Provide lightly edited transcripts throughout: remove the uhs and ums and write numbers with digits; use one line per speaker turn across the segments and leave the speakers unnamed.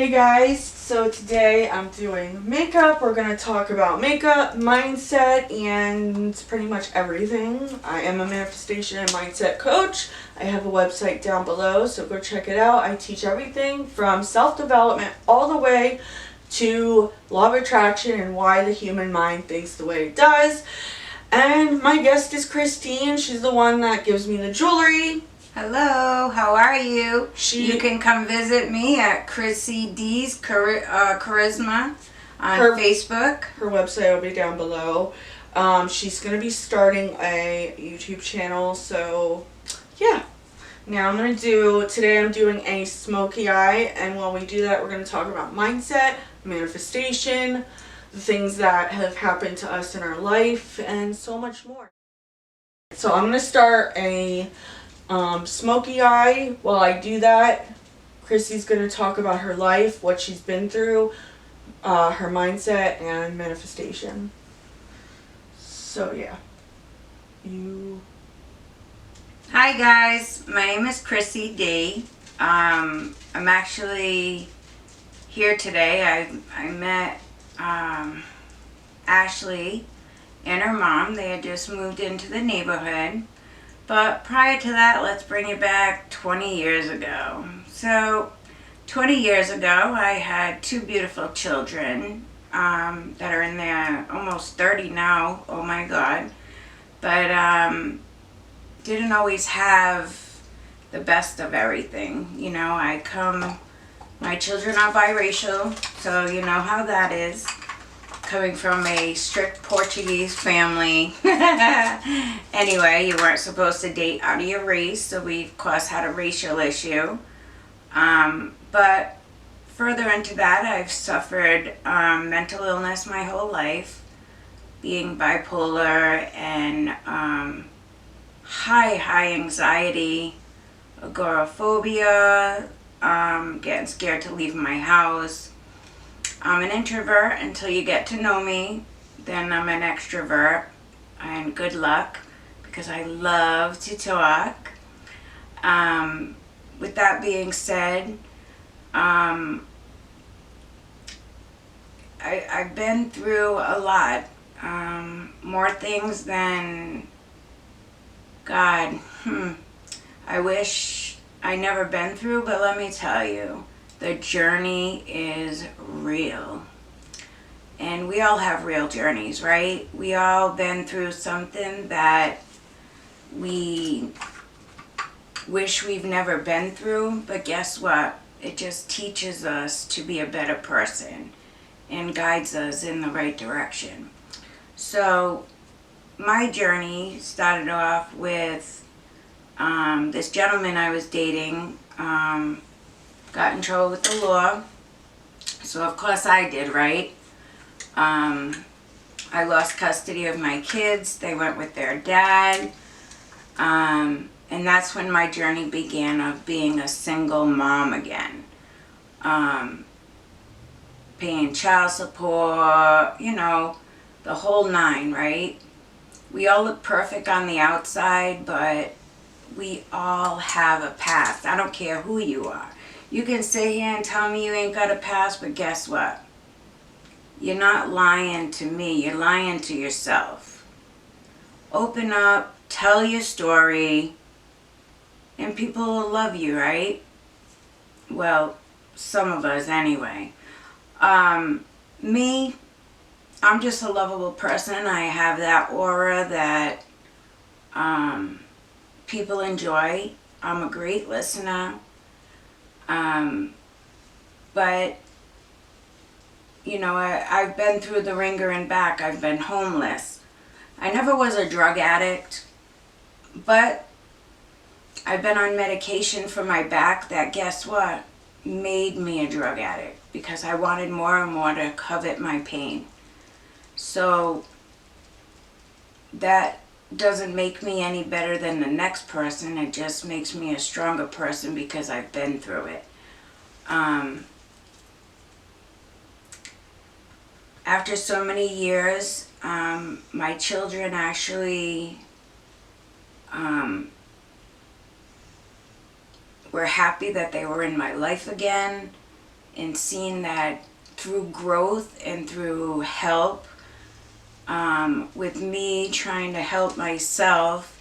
Hey guys, so today I'm doing makeup. We're going to talk about makeup, mindset, and pretty much everything. I am a manifestation and mindset coach. I have a website down below, so go check it out. I teach everything from self-development all the way to law of attraction and why the human mind thinks the way it does. And my guest is Christine. She's the one that gives me the jewelry.
Hello, how are you?
You
can come visit me at Chrissy D's Charisma on Facebook.
Her website will be down below. She's going to be starting a YouTube channel, so yeah. Now today I'm doing a smoky eye, and while we do that, we're going to talk about mindset, manifestation, the things that have happened to us in our life, and so much more. So I'm going to start a smoky eye. While I do that, Chrissy's going to talk about her life, what she's been through, her mindset, and manifestation. So yeah.
Hi guys, my name is Chrissy D. I'm actually here today. I met Ashley and her mom. They had just moved into the neighborhood. But prior to that, let's bring it back 20 years ago. So 20 years ago, I had two beautiful children that are in their almost 30 now. Oh my God. But didn't always have the best of everything. You know, my children are biracial, so you know how that is. Coming from a strict Portuguese family. Anyway, you weren't supposed to date out of your race, so we of course had a racial issue. But further into that, I've suffered mental illness my whole life, being bipolar and high anxiety, agoraphobia, getting scared to leave my house. I'm an introvert until you get to know me. Then I'm an extrovert, and good luck because I love to talk. With that being said, I've been through a lot, more things than God. I wish I never been through, but let me tell you, the journey is real. And we all have real journeys, right? We all been through something that we wish we've never been through, but guess what? It just teaches us to be a better person and guides us in the right direction. So my journey started off with this gentleman I was dating. Got in trouble with the law, so of course I did, right? I lost custody of my kids. They went with their dad, and that's when my journey began of being a single mom again. Paying child support, you know, the whole nine, right? We all look perfect on the outside, but we all have a past. I don't care who you are. You can sit here and tell me you ain't got a past, but guess what? You're not lying to me. You're lying to yourself. Open up, tell your story, and people will love you, right? Well, some of us anyway. Me, I'm just a lovable person. I have that aura that people enjoy. I'm a great listener. But, you know, I've been through the ringer and back. I've been homeless. I never was a drug addict, but I've been on medication for my back that, guess what, made me a drug addict because I wanted more and more to covet my pain. So that doesn't make me any better than the next person. It just makes me a stronger person because I've been through it. After so many years, my children actually were happy that they were in my life again, and seeing that through growth and through help, with me trying to help myself,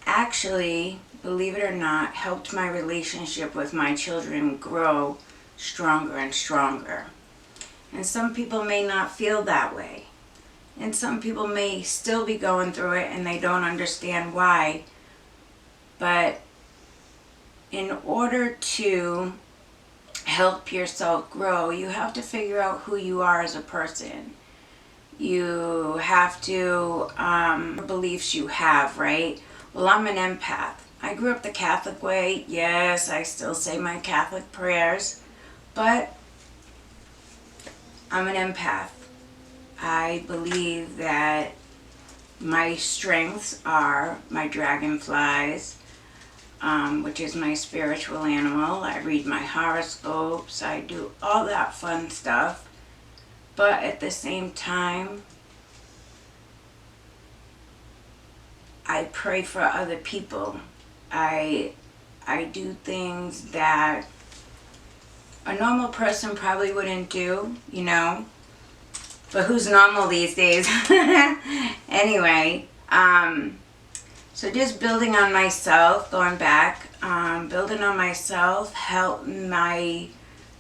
actually, believe it or not, helped my relationship with my children grow stronger and stronger. And some people may not feel that way. And some people may still be going through it and they don't understand why. But in order to help yourself grow, you have to figure out who you are as a person. You have to, beliefs you have, right? Well, I'm an empath. I grew up the Catholic way. Yes, I still say my Catholic prayers, but I'm an empath. I believe that my strengths are my dragonflies, which is my spiritual animal. I read my horoscopes. I do all that fun stuff. But at the same time, I pray for other people. I do things that a normal person probably wouldn't do, you know. But who's normal these days? Anyway, so just building on myself, going back, building on myself, help my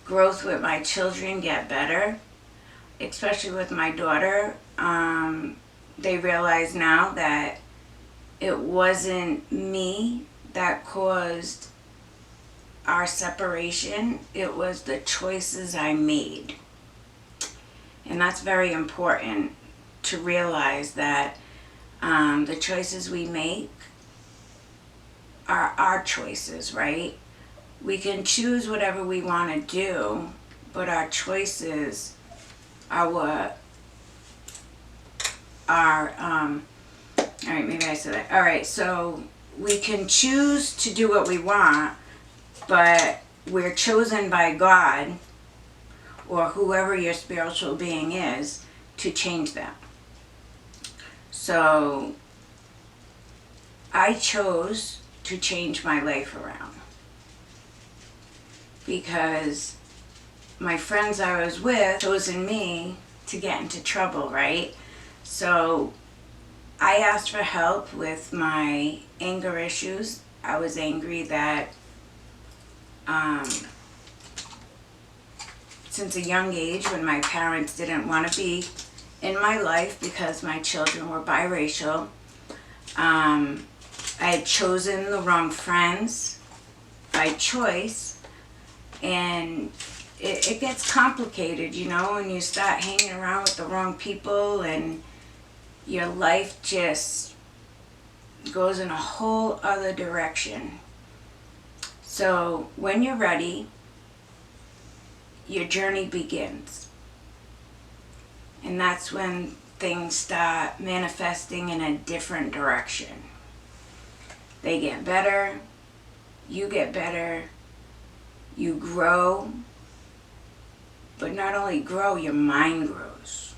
growth with my children get better. Especially with my daughter, they realize now that it wasn't me that caused our separation. It was the choices I made. And that's very important to realize that the choices we make are our choices, right? We can choose whatever we want to do, but our choices are what are, alright, maybe I said that. Alright, so we can choose to do what we want, but we're chosen by God, or whoever your spiritual being is, to change them. So I chose to change my life around because my friends I was with chosen me to get into trouble, right? So I asked for help with my anger issues. I was angry that since a young age, when my parents didn't want to be in my life because my children were biracial, I had chosen the wrong friends by choice, and it gets complicated, you know, when you start hanging around with the wrong people and your life just goes in a whole other direction. So when you're ready, your journey begins. And that's when things start manifesting in a different direction. They get better, you get better, you grow, but not only grow, your mind grows.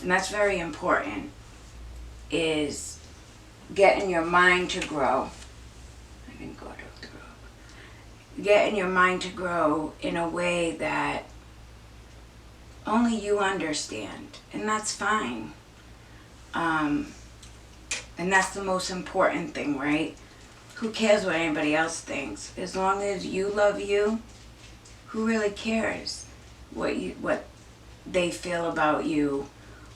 And that's very important, is getting your mind to grow. I didn't go to grow. Getting your mind to grow in a way that only you understand, and that's fine. And that's the most important thing, right? Who cares what anybody else thinks? As long as you love you, who really cares what they feel about you?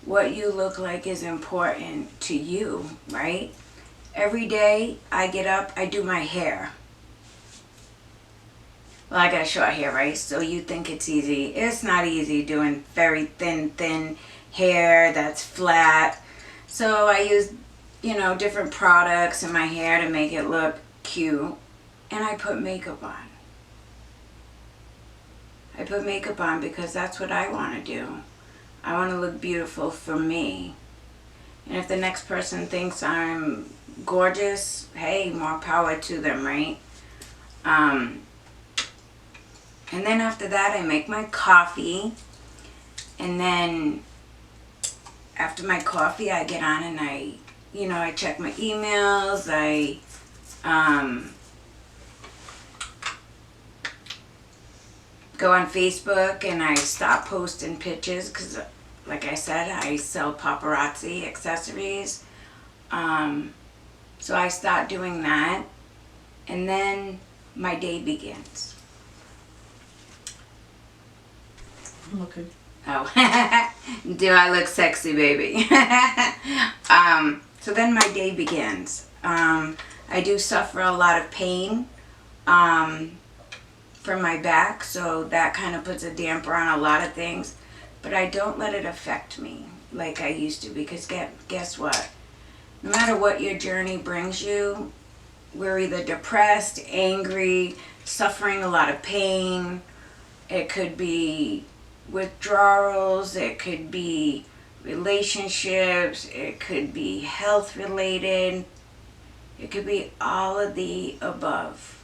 What you look like is important to you, right? Every day I get up, I do my hair. Well, I got short hair, right? So you think it's easy. It's not easy doing very thin hair that's flat. So I use, you know, different products in my hair to make it look cute. And I put makeup on. I put makeup on because that's what I want to do. I want to look beautiful for me. And if the next person thinks I'm gorgeous, hey, more power to them, right? And then after that, I make my coffee. And then after my coffee, I get on and I check my emails. I go on Facebook and I stop posting pictures because, like I said, I sell paparazzi accessories. So I start doing that, and then my day begins.
Okay.
Oh, do I look sexy, baby? So then my day begins. I do suffer a lot of pain from my back, so that kind of puts a damper on a lot of things. But I don't let it affect me like I used to, because guess what? No matter what your journey brings you, we're either depressed, angry, suffering a lot of pain. It could be withdrawals, it could be relationships, it could be health related, it could be all of the above.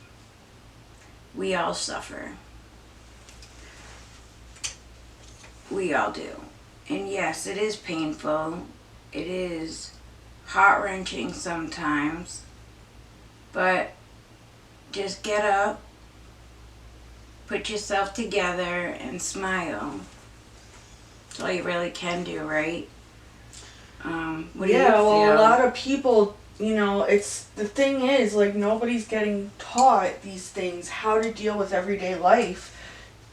We all suffer. We all do. And yes, it is painful. It is heart-wrenching sometimes. But just get up, put yourself together, and smile. That's all you really can do, right? What do you feel?
Well, a lot of people, you know, it's, the thing is, like, nobody's getting taught these things, how to deal with everyday life.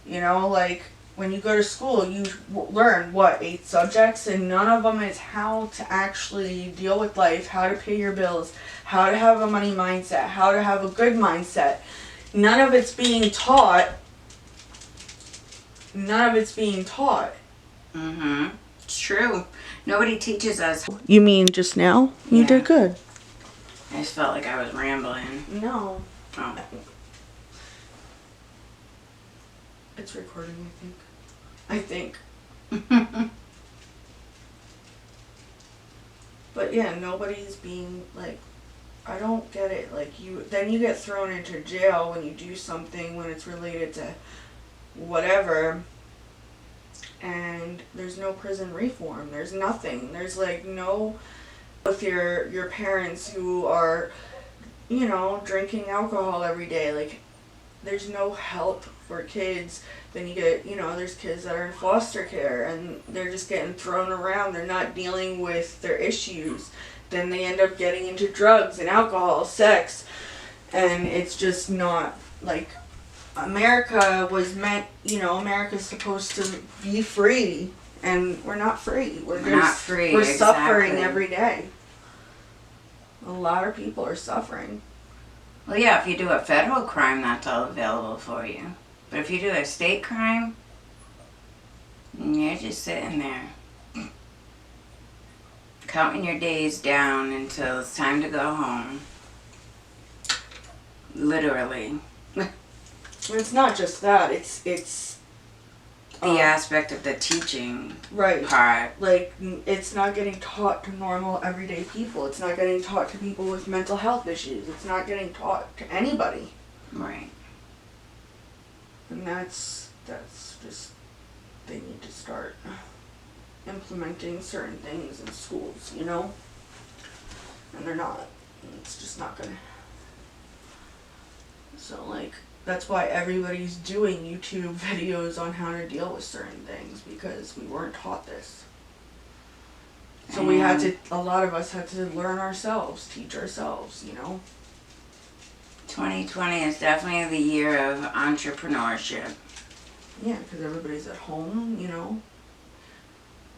You know, like, when you go to school, you learn, what, 8 subjects? And none of them is how to actually deal with life, how to pay your bills, how to have a money mindset, how to have a good mindset. None of it's being taught. None of it's being taught.
Mm-hmm. It's true. Nobody teaches us.
You mean just now? You
Yeah.
did good.
I just felt like I was rambling.
No.
Oh.
It's recording, I think. But yeah, nobody's being, like, I don't get it. Like, then you get thrown into jail when you do something when it's related to whatever, and there's no prison reform. There's nothing. There's, like, no, with your parents who are, you know, drinking alcohol every day, like, there's no help for kids. Then you get, you know, there's kids that are in foster care and they're just getting thrown around. They're not dealing with their issues. Then they end up getting into drugs and alcohol, sex, and it's just not, like, America was meant, you know, America's supposed to be free, and we're not free. We're
not free.
We're
exactly.
suffering every day. A lot of people are suffering.
Well, yeah, if you do a federal crime, that's all available for you. But if you do a state crime, you're just sitting there, counting your days down until it's time to go home. Literally.
It's not just that. It's
the aspect of the teaching
right
part.
Like, it's not getting taught to normal everyday people. It's not getting taught to people with mental health issues. It's not getting taught to anybody.
Right.
And that's just, they need to start implementing certain things in schools, you know? And they're not. It's just not gonna. So, like, that's why everybody's doing YouTube videos on how to deal with certain things, because we weren't taught this. So we had to, a lot of us had to learn ourselves, teach ourselves, you know?
2020 is definitely the year of entrepreneurship.
Yeah, because everybody's at home, you know?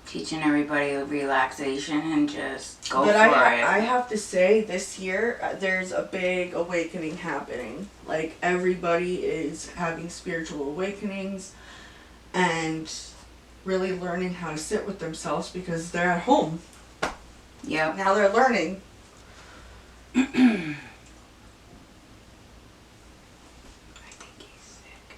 Teaching everybody relaxation and just go
But
for it.
I have to say, this year, there's a big awakening happening. Like, everybody is having spiritual awakenings and really learning how to sit with themselves because they're at home.
Yep.
Now they're learning.
I think he's sick.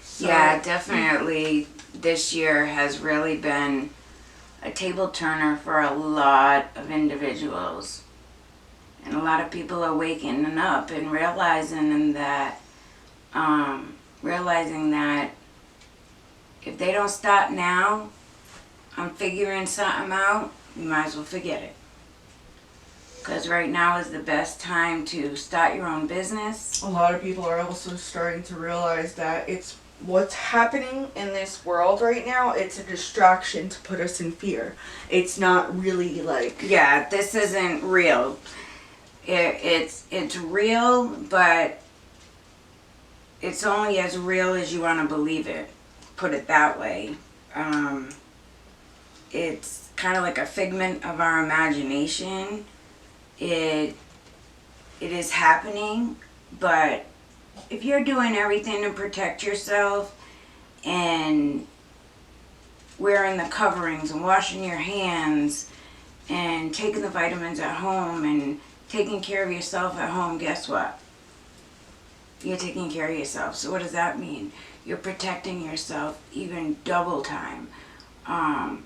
So,
Yeah, definitely this year has really been a table turner for a lot of individuals. And a lot of people are waking up and realizing that if they don't start now on figuring something out, you might as well forget it. Because right now is the best time to start your own business.
A lot of people are also starting to realize that it's what's happening in this world right now. It's a distraction to put us in fear. It's not really like...
Yeah, this isn't real. It's real, but it's only as real as you want to believe it. Put it that way. It's kind of like a figment of our imagination. It is happening, but if you're doing everything to protect yourself and wearing the coverings and washing your hands and taking the vitamins at home and taking care of yourself at home, guess what? You're taking care of yourself. So what does that mean? You're protecting yourself even double time. And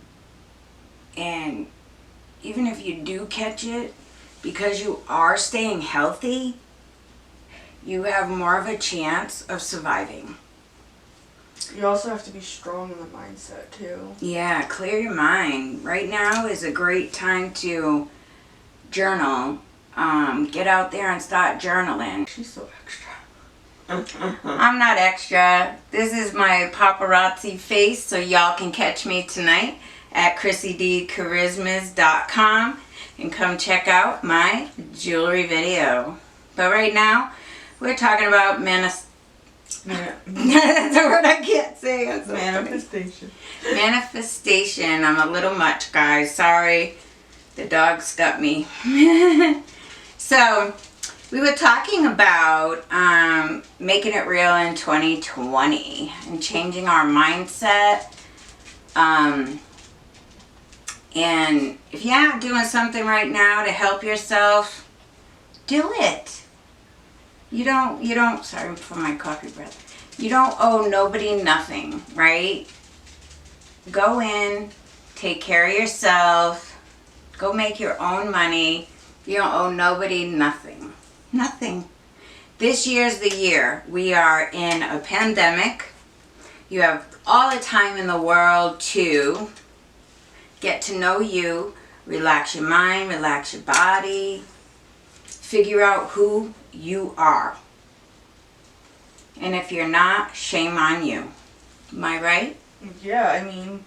even if you do catch it, because you are staying healthy, you have more of a chance of surviving.
You also have to be strong in the mindset too.
Yeah, clear your mind. Right now is a great time to journal. Get out there and start journaling.
She's so extra.
I'm not extra. This is my paparazzi face, so y'all can catch me tonight at ChrissyDCharismas.com and come check out my jewelry video. But right now, we're talking about that's a word I can't say. That's so
manifestation.
funny. Manifestation. I'm a little much, guys. Sorry. The dogs got me. So, we were talking about making it real in 2020 and changing our mindset. And if you're not doing something right now to help yourself, do it. You don't, sorry for my coffee breath. You don't owe nobody nothing, right? Go in, take care of yourself, go make your own money. You don't owe nobody nothing. Nothing. This year's the year. We are in a pandemic. You have all the time in the world to get to know you, relax your mind, relax your body, figure out who you are. And if you're not, shame on you. Am I right?
Yeah, I mean,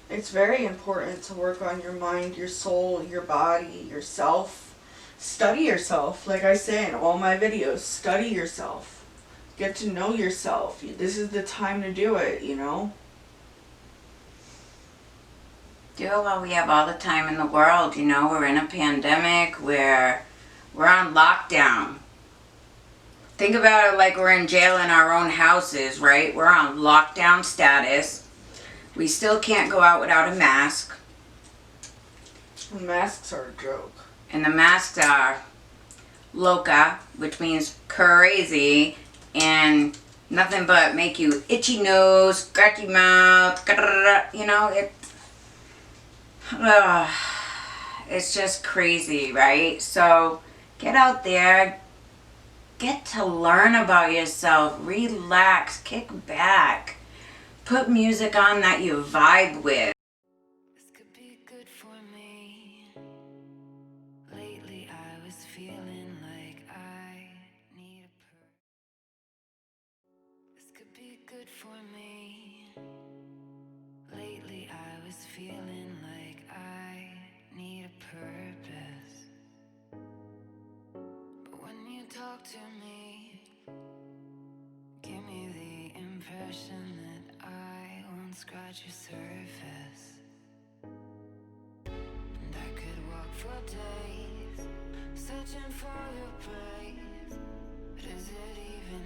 it's very important to work on your mind, your soul, your body, yourself. Study yourself. Like I say in all my videos, study yourself. Get to know yourself. This is the time to do it, you know?
Do it while we have all the time in the world, you know. We're in a pandemic where we're on lockdown. Think about it like we're in jail in our own houses, right? We're on lockdown status. We still can't go out without a mask.
And masks are a joke.
And the masks are loca, which means crazy, and nothing but make you itchy nose, scratchy mouth, you know, it's just crazy, right? So get out there, get to learn about yourself, relax, kick back, put music on that you vibe with.
This could be good for me. Lately I was feeling like I need a This could be good for me. Lately I was feeling like I need a purpose. But when you talk to me, give me the impression that I won't scratch your surface. And I could walk for days, searching for your praise. But is it even